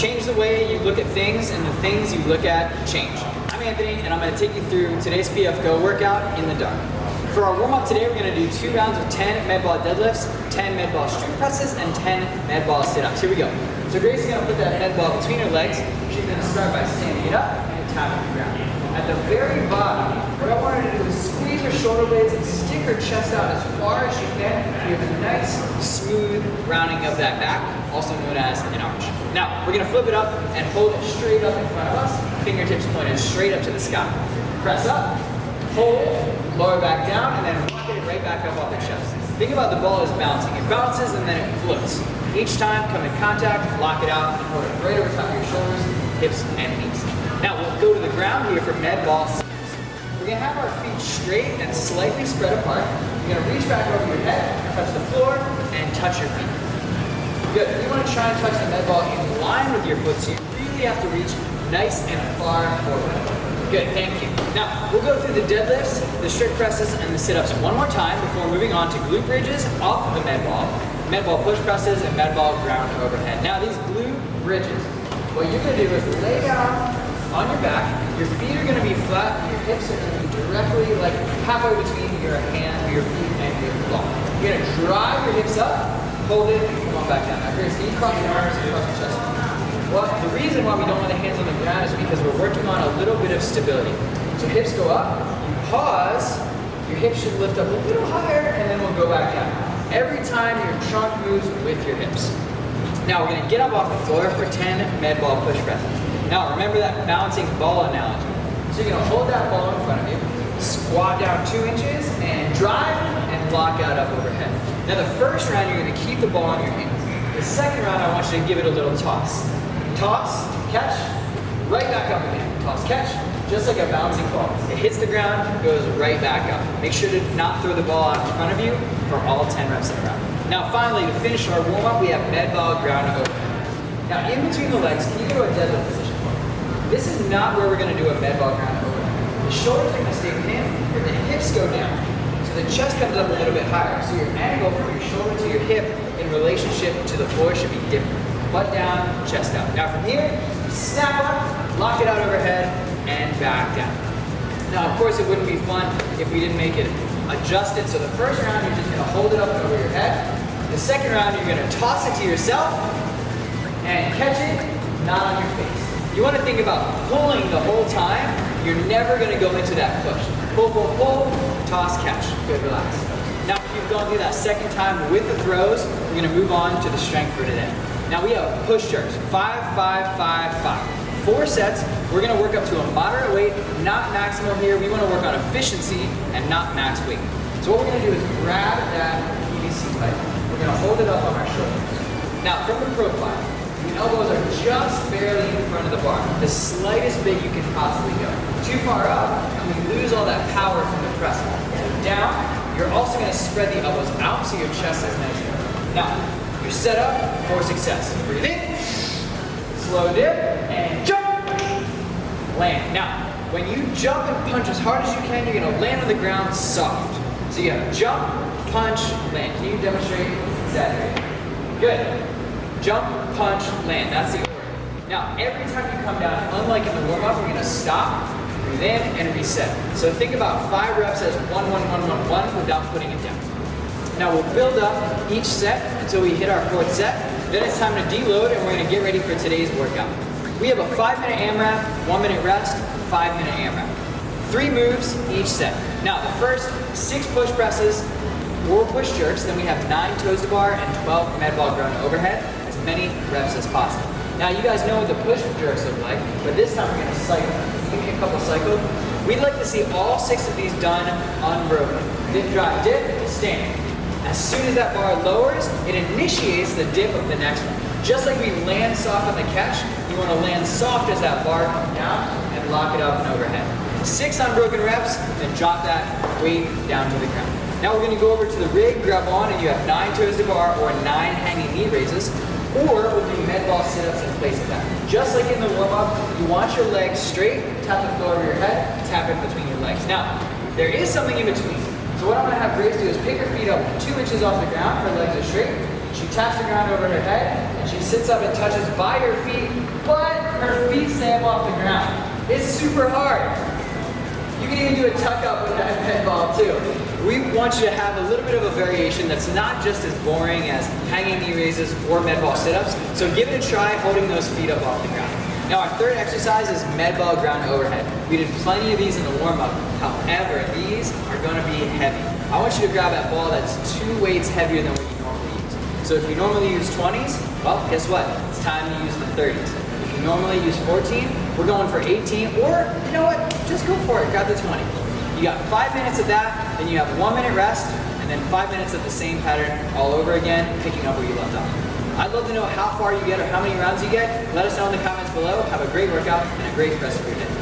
Change the way you look at things, and the things you look at change. I'm Anthony, and I'm going to take you through today's PF Go workout in the dark. For our warm-up today, we're going to do 2 rounds of 10 med ball deadlifts, 10 med ball street presses, and 10 med ball sit-ups. Here we go. So Grace is going to put that med ball between her legs. She's going to start by standing it up and tapping the ground. At the very bottom, what I want her to do is squeeze her shoulder blades and stick her chest out as far as she can. You have a nice, smooth rounding of that back, also known as an arch. Now, we're going to flip it up and hold it straight up in front of us, fingertips pointed straight up to the sky. Press up, hold, lower back down, and then rocket it right back up off the chest. Think about the ball as bouncing. It bounces and then it floats. Each time, come in contact, lock it out, and hold it right over top of your shoulders, hips, and knees. Now, we'll go to the ground here for med ball sit-ups. We're going to have our feet straight and slightly spread apart. You're going to reach back over your head, touch the floor, and touch your feet. Good. You want to try and touch the med ball in line with your foot, so you really have to reach nice and far forward. Good, thank you. Now, we'll go through the deadlifts, the strict presses, and the sit-ups one more time before moving on to glute bridges off of the med ball push presses, and med ball ground overhead. Now, these glute bridges, what you're going to do is lay down on your back, your feet are going to be flat, your hips are going to be directly like halfway between your feet and your ball. You're going to drive your hips up, hold it, and come on back down. Now, Grace, can you cross your arms and cross your chest? Well, the reason why we don't want the hands on the ground is because we're working on a little bit of stability. So hips go up, you pause, your hips should lift up a little higher, and then we'll go back down. Every time your trunk moves with your hips. Now, we're going to get up off the floor for 10 med ball push presses. Now, remember that bouncing ball analogy. So you're going to hold that ball in front of you, squat down 2 inches, and drive, and lock out up overhead. Now, the first round, you're going to keep the ball in your hands. The second round, I want you to give it a little toss. Toss, catch, right back up again. Toss, catch, just like a bouncing ball. It hits the ground, goes right back up. Make sure to not throw the ball out in front of you for all 10 reps in a round. Now, finally, to finish our warm-up, we have med ball ground overhead. Now, in between the legs, can you go to a deadlift position? This is not where we're going to do a med ball ground overhead. The shoulders are going to stay in, but the hips go down. So the chest comes up a little bit higher. So your angle from your shoulder to your hip in relationship to the floor should be different. Butt down, chest out. Now from here, snap up, lock it out overhead, and back down. Now, of course, it wouldn't be fun if we didn't make it adjusted. So the first round, you're just going to hold it up and over your head. The second round, you're going to toss it to yourself and catch it, not on your face. You want to think about pulling the whole time. You're never going to go into that push. Pull, pull, pull, toss, catch. Good, relax. Now, if you've gone through that second time with the throws, we're going to move on to the strength for today. Now, we have push jerks. 5, 5, 5, 5. 4 sets. We're going to work up to a moderate weight, not maximal here. We want to work on efficiency and not max weight. So what we're going to do is grab that PVC pipe. We're going to hold it up on our shoulders. Now, from the profile, the elbows are just barely in front of the bar, the slightest bit you can possibly go. Too far up, and we lose all that power from the press. Down, you're also going to spread the elbows out so your chest is nice and open. Now, you're set up for success. Breathe in, slow dip, and jump, land. Now, when you jump and punch as hard as you can, you're going to land on the ground soft. So you have jump, punch, land. Can you demonstrate that? Good. Jump, punch, land. That's the order. Now, every time you come down, unlike in the warm-up, we're going to stop, breathe in, and reset. So think about 5 reps as 1, 1, 1, 1, 1 without putting it down. Now, we'll build up each set until we hit our 4th set. Then it's time to deload, and we're going to get ready for today's workout. We have a 5-minute AMRAP, 1-minute rest, 5-minute AMRAP. 3 moves each set. Now, the first 6 push presses, 4 push jerks, then we have 9 toes to bar and 12 med ball ground overhead. Many reps as possible. Now, you guys know what the push jerks look like, but this time we're going to cycle. Give me a couple cycles. We'd like to see all 6 of these done unbroken. Dip, drop, dip, stand. As soon as that bar lowers, it initiates the dip of the next one. Just like we land soft on the catch, you want to land soft as that bar comes down and lock it up and overhead. 6 unbroken reps, then drop that weight down to the ground. Now we're going to go over to the rig, grab on, and you have 9 toes to bar or 9 hanging knee raises. Or we'll do med ball sit-ups in place of that. Just like in the warm-up, you want your legs straight, tap the floor over your head, tap in between your legs. Now, there is something in between. So what I'm going to have Grace do is pick her feet up 2 inches off the ground, her legs are straight. She taps the ground over her head, and She sits up and touches by her feet, but her feet stay up off the ground. It's super hard. You can even do a tuck up with that med ball too. We want you to have a little bit of a variation that's not just as boring as hanging knee raises or med ball sit-ups. So give it a try holding those feet up off the ground. Now our third exercise is med ball ground overhead. We did plenty of these in the warm-up. However, these are going to be heavy. I want you to grab that ball that's 2 weights heavier than what you normally use. So if you normally use 20s, well, guess what? It's time to use the 30s. If you normally use 14, we're going for 18, or you know what? Just go for it. Grab the 20. You got 5 minutes of that, then you have 1 minute rest, and then 5 minutes of the same pattern all over again, picking up where you left off. I'd love to know how far you get or how many rounds you get. Let us know in the comments below. Have a great workout and a great rest of your day.